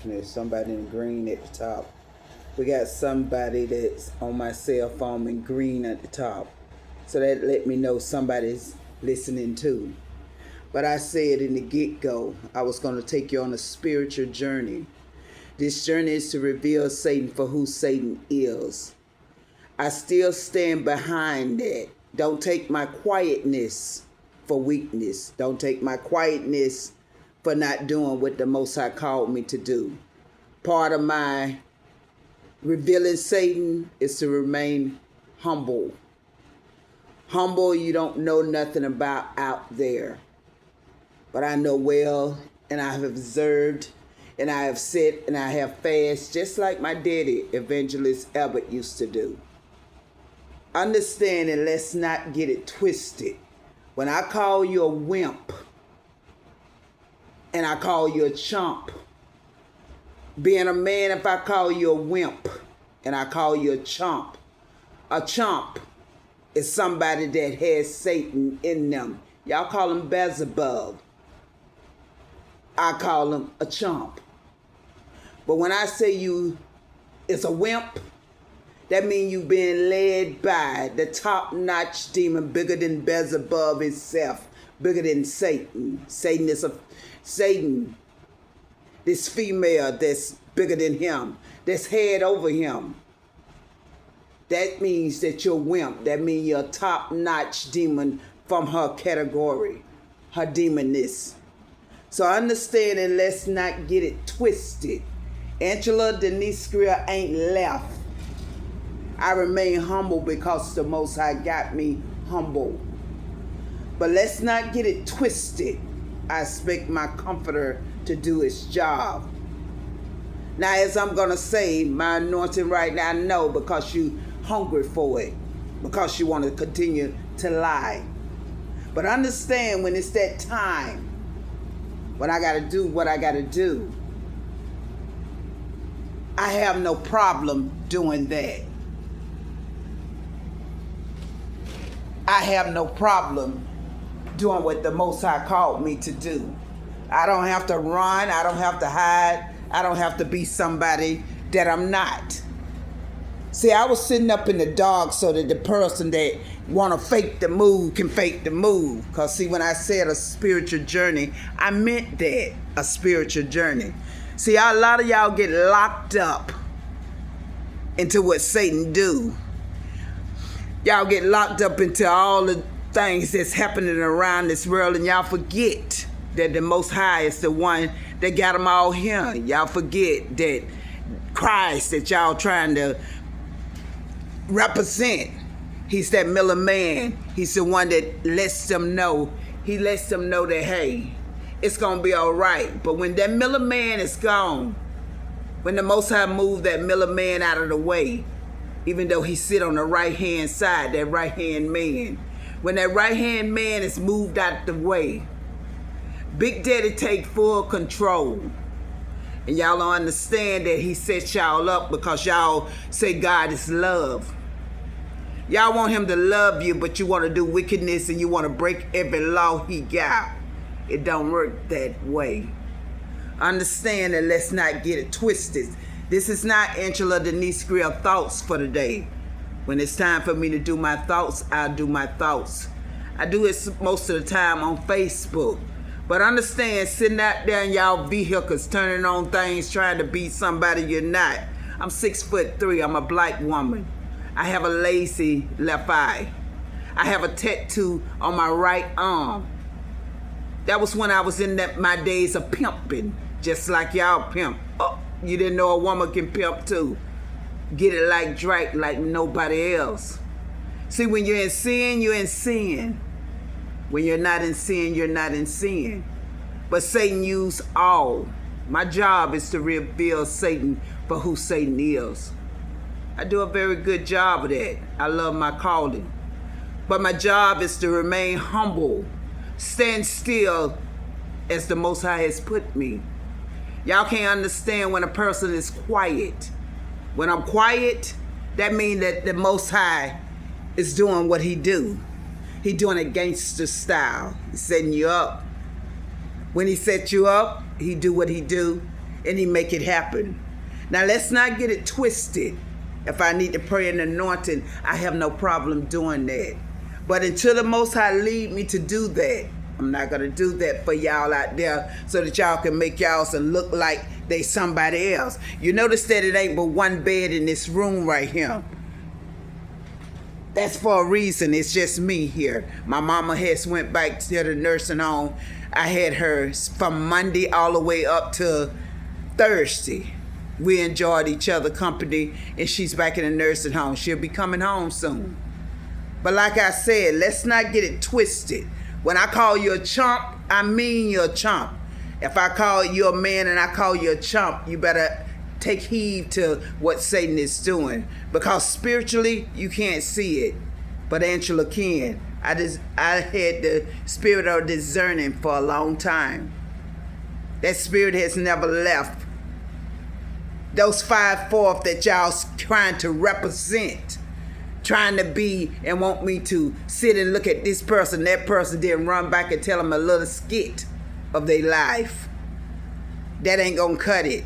There's somebody in green at the top. We got somebody that's on my cell phone in green at the top. So that let me know somebody's listening too. But I said in the get-go, I was going to take you on a spiritual journey. This journey is to reveal Satan for who Satan is. I still stand behind that. Don't take my quietness for weakness. Don't take my quietness for not doing what the Most High called me to do. Part of my revealing Satan is to remain humble. Humble, you don't know nothing about out there. But I know well, and I have observed, and I have sit, and I have fasted, just like my daddy, Evangelist Albert, used to do. Understand, and let's not get it twisted. When I call you a wimp, and I call you a chump, being a man, if I call you a wimp, and I call you a chump is somebody that has Satan in them. Y'all call him Beelzebub. I call him a chump. But when I say you is a wimp, that means you being led by the top-notch demon bigger than Beelzebub itself, bigger than Satan. Satan, this female that's bigger than him, that's head over him. That means that you're a wimp. That means you're a top-notch demon from her category, her demonness. So understand, and let's not get it twisted. Angela Denise Greer ain't left. I remain humble because the Most High got me humble. But let's not get it twisted. I expect my comforter to do his job. Now, as I'm going to say, my anointing right now, I know because you hungry for it. Because you want to continue to lie. But understand when it's that time, when I got to do what I got to do, I have no problem doing that. I have no problem doing what the Most High called me to do. I don't have to run. I don't have to hide. I don't have to be somebody that I'm not. See, I was sitting up in the dark so that the person that want to fake the move can fake the move. Because see, when I said a spiritual journey, I meant that, a spiritual journey. See, a lot of y'all get locked up into what Satan do. Y'all get locked up into all the things that's happening around this world, and y'all forget that the Most High is the one that got them all here. Y'all forget that Christ that y'all trying to represent, he's that middle man. He's the one that lets them know. He lets them know that, hey, it's going to be all right. But when that middle man is gone, when the Most High moved that middle man out of the way, even though he sit on the right-hand side, that right-hand man, when that right-hand man is moved out the way, Big Daddy take full control. And y'all don't understand that he set y'all up because y'all say God is love. Y'all want him to love you, but you want to do wickedness and you want to break every law he got. It don't work that way. Understand, and let's not get it twisted. This is not Angela Denise Greer thoughts for the day. When it's time for me to do my thoughts, I'll do my thoughts. I do it most of the time on Facebook. But understand, sitting out there in y'all vehicles, turning on things, trying to be somebody you're not. I'm 6'3". I'm a black woman. I have a lazy left eye. I have a tattoo on my right arm. That was when I was in my days of pimping, just like y'all pimp. Oh, you didn't know a woman can pimp too. Get it like Drake, like nobody else. See, when you're in sin, you're in sin. When you're not in sin, you're not in sin. But Satan used all. My job is to reveal Satan for who Satan is. I do a very good job of that. I love my calling. But my job is to remain humble. Stand still as the Most High has put me. Y'all can't understand when a person is quiet. When I'm quiet, that means that the Most High is doing what he do. He doing it gangster style. He's setting you up. When he set you up, he do what he do. and he make it happen. Now let's not get it twisted. If I need to pray an anointing, I have no problem doing that. But until the Most High lead me to do that, I'm not going to do that for y'all out there so that y'all can make y'all look like they somebody else. You notice that it ain't but one bed in this room right here. That's for a reason. It's just me here. My mama has went back to the nursing home. I had her from Monday all the way up to Thursday. We enjoyed each other's company, and she's back in the nursing home. She'll be coming home soon. But like I said, let's not get it twisted. When I call you a chump, I mean you're a chump. If I call you a man and I call you a chump, you better take heed to what Satan is doing. Because spiritually, you can't see it. But Angela can. I had the spirit of discerning for a long time. That spirit has never left. Those 5/4 that y'all trying to represent, trying to be and want me to sit and look at this person, that person, then run back and tell them a little skit of their life. That ain't gonna cut it.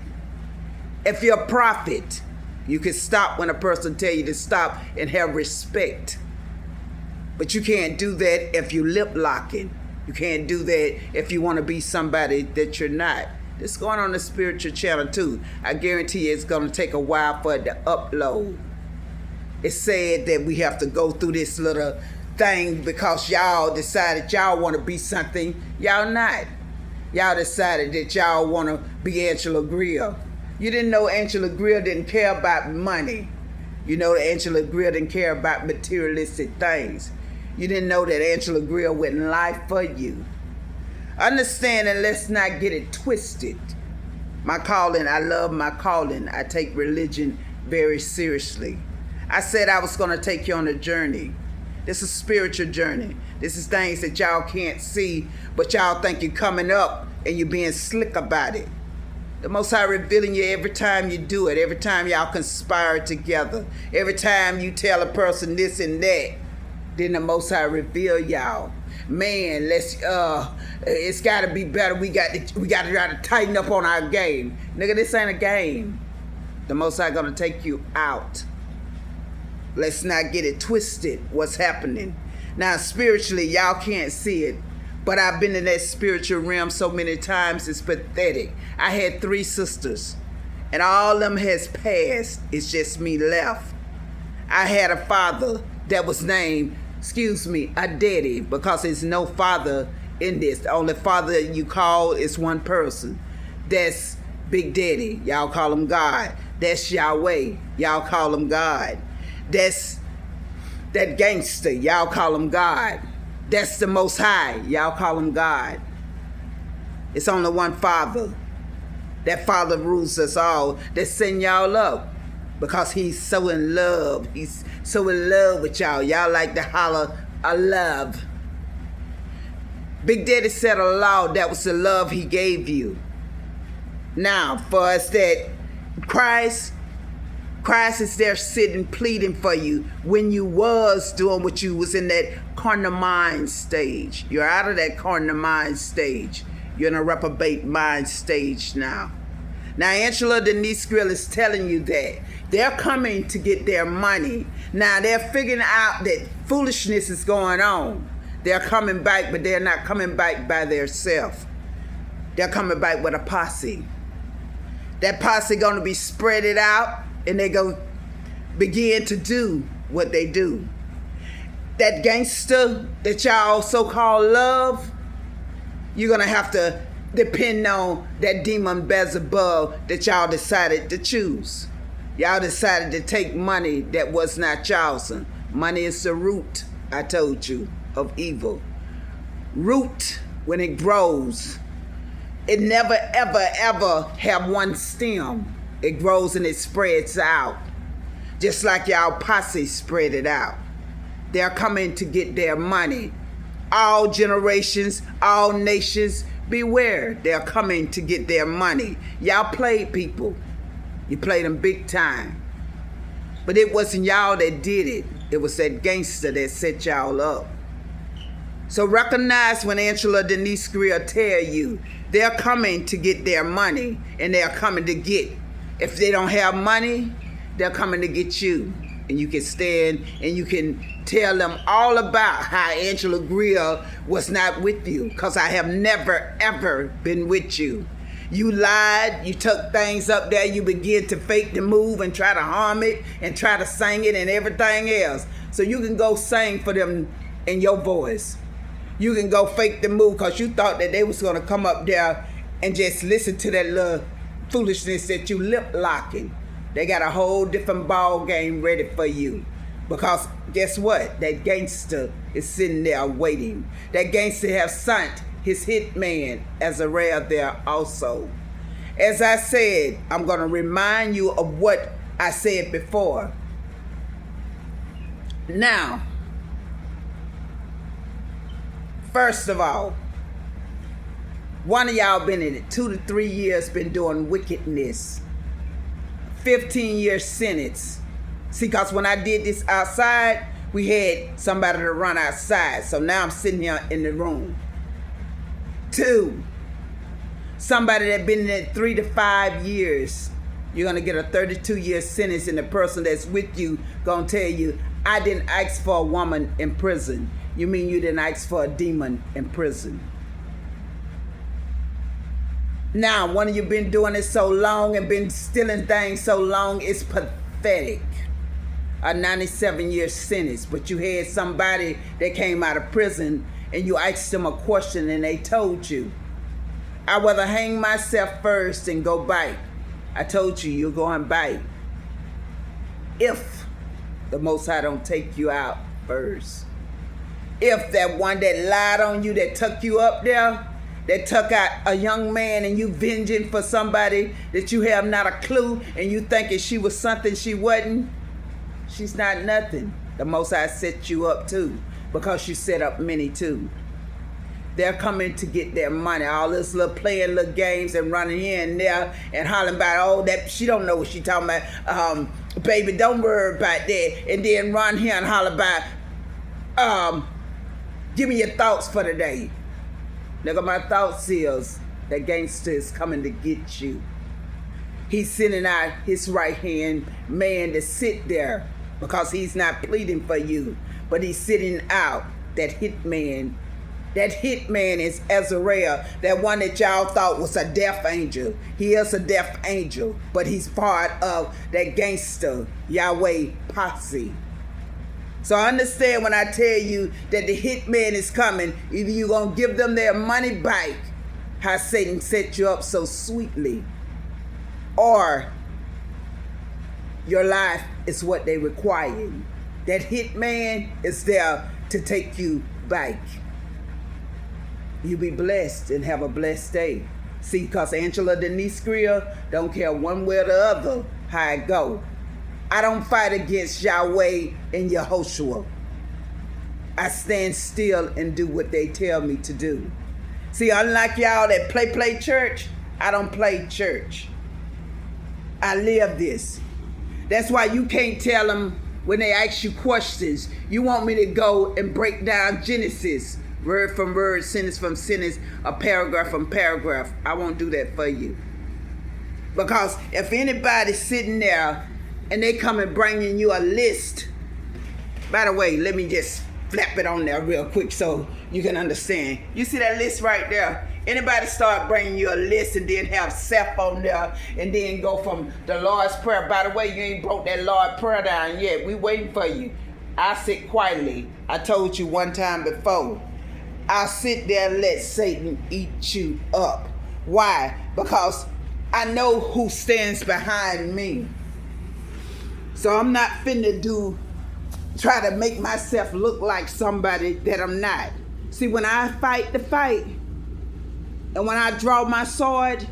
If you're a prophet, you can stop when a person tell you to stop and have respect. But you can't do that if you lip locking. You can't do that if you want to be somebody that you're not. This is going on the spiritual channel too. I guarantee you it's going to take a while for it to upload. It's sad that we have to go through this little thing because y'all decided y'all want to be something y'all not. Y'all decided that y'all want to be Angela Grill. You didn't know Angela Grill didn't care about money. You know that Angela Grill didn't care about materialistic things. You didn't know that Angela Grill wouldn't lie for you. Understand, and let's not get it twisted. My calling, I love my calling. I take religion very seriously. I said I was going to take you on a journey. This is a spiritual journey. This is things that y'all can't see, but y'all think you're coming up and you're being slick about it. The Most High revealing you every time you do it, every time y'all conspire together, every time you tell a person this and that, then the Most High reveal y'all. Man, it's got to be better. We got to try to tighten up on our game. Nigga, this ain't a game. The Most High gonna take you out. Let's not get it twisted what's happening. Now, spiritually, y'all can't see it, but I've been in that spiritual realm so many times, it's pathetic. I had 3 sisters, and all of them has passed. It's just me left. I had a father that was named, a daddy, because there's no father in this. The only father you call is one person. That's Big Daddy. Y'all call him God. That's Yahweh. Y'all call him God. That's that gangster. Y'all call him God. That's the Most High. Y'all call him God. It's only one Father. That Father rules us all. That send y'all up because he's so in love. He's so in love with y'all. Y'all like to holler, I love. Big Daddy said a law. That was the love he gave you. Now, for us that Christ is there sitting, pleading for you when you was doing what you was in that carnal mind stage. You're out of that carnal mind stage. You're in a reprobate mind stage now. Now, Angela Denise Grill is telling you that they're coming to get their money. Now, they're figuring out that foolishness is going on. They're coming back, but they're not coming back by themselves. They're coming back with a posse. That posse going to be spread it out, and they're going to begin to do what they do. That gangster that y'all so-called love, you're going to have to depend on that demon Beelzebub that y'all decided to choose. Y'all decided to take money that was not y'all's. Money is the root, I told you, of evil. Root, when it grows, it never, ever, ever have one stem. It grows and it spreads out. Just like y'all posse spread it out. They're coming to get their money. All generations, all nations, beware. They're coming to get their money. Y'all played people. You played them big time. But it wasn't y'all that did it. It was that gangster that set y'all up. So recognize when Angela Denise Grill tell you they're coming to get their money, and they're coming to get, if they don't have money, they're coming to get you. And you can stand and you can tell them all about how Angela Greer was not with you, because I have never, ever been with you. You lied, you took things up there, you began to fake the move and try to harm it and try to sing it and everything else. So you can go sing for them in your voice. You can go fake the move because you thought that they was going to come up there and just listen to that little foolishness that you lip locking. They got a whole different ball game ready for you. Because guess what? That gangster is sitting there waiting. That gangster have sent his hitman Azariah there also. As I said, I'm going to remind you of what I said before. Now, first of all, one of y'all been in it 2 to 3 years, been doing wickedness. 15-year sentence. See, because when I did this outside, we had somebody to run outside. So now I'm sitting here in the room. 2, somebody that been in it 3 to 5 years, you're going to get a 32-year sentence, and the person that's with you going to tell you, I didn't ask for a woman in prison. You mean you didn't ask for a demon in prison? Now, one of you been doing it so long and been stealing things so long, it's pathetic. A 97-year sentence, but you had somebody that came out of prison and you asked them a question and they told you, I'd rather hang myself first and go back. I told you, you're going back. If the Most High don't take you out first. If that one that lied on you, that took you up there, that took out a young man and you venging for somebody that you have not a clue and you thinking she was something she wasn't, she's not nothing. The Most High set you up too, because you set up many too. They're coming to get their money. All this little playing little games and running here and there and hollering about, oh, that she don't know what she talking about. Baby, don't worry about that. And then run here and holler about, give me your thoughts for the day. Look at my thoughts is, that gangster is coming to get you. He's sending out his right-hand man to sit there because he's not pleading for you, but he's sitting out that hitman. That hitman is Azariah, that one that y'all thought was a death angel. He is a death angel, but he's part of that gangster Yahweh posse. So understand when I tell you that the hitman is coming, either you're going to give them their money back, how Satan set you up so sweetly, or your life is what they require. That hitman is there to take you back. You be blessed and have a blessed day. See, because Angela Denise Greer don't care one way or the other how it go. I don't fight against Yahweh and Yehoshua. I stand still and do what they tell me to do. See, unlike y'all that play church, I don't play church. I live this. That's why you can't tell them when they ask you questions. You want me to go and break down Genesis, word from word, sentence from sentence, a paragraph from paragraph. I won't do that for you. Because if anybody's sitting there and they come and bringing you a list, by the way, let me just flap it on there real quick so you can understand. You see that list right there? Anybody start bringing you a list and then have Seth on there and then go from the Lord's Prayer. By the way, you ain't broke that Lord's Prayer down yet. We waiting for you. I sit quietly. I told you one time before. I'll sit there and let Satan eat you up. Why? Because I know who stands behind me. So I'm not finna try to make myself look like somebody that I'm not. See, when I fight the fight, and when I draw my sword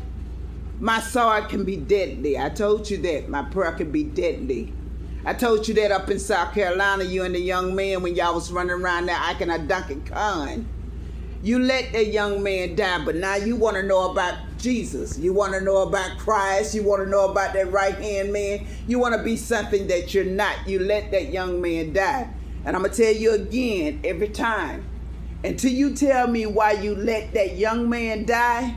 can be deadly. I told you that. My prayer can be deadly. I told you that up in South Carolina, you and the young man, when y'all was running around there acting a Duncan Khan. You let that young man die, but now you want to know about Jesus. You want to know about Christ. You want to know about that right-hand man. You want to be something that you're not. You let that young man die. And I'm going to tell you again, every time, until you tell me why you let that young man die,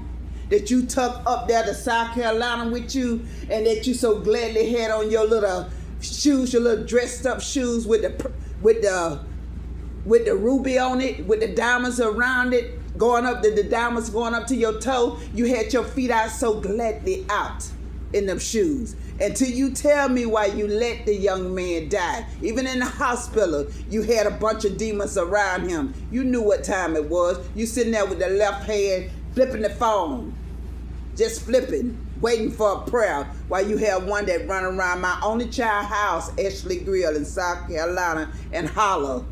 that you took up there to South Carolina with you, and that you so gladly had on your little shoes, your little dressed up shoes with the ruby on it, with the diamonds around it, going up the diamonds going up to your toe. You had your feet out so gladly out in them shoes. Until you tell me why you let the young man die. Even in the hospital, you had a bunch of demons around him. You knew what time it was. You sitting there with the left hand flipping the phone, just flipping, waiting for a prayer, while you have one that run around my only child house, Ashley Grill in South Carolina, and holler,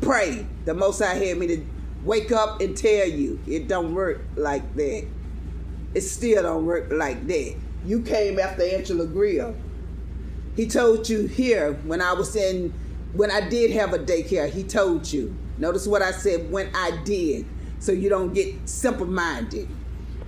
pray. The Most High had me to wake up and tell you it don't work like that. It still don't work like that. You came after Angela Grill. He told you here when I did have a daycare, he told you. Notice what I said, when I did, so you don't get simple-minded.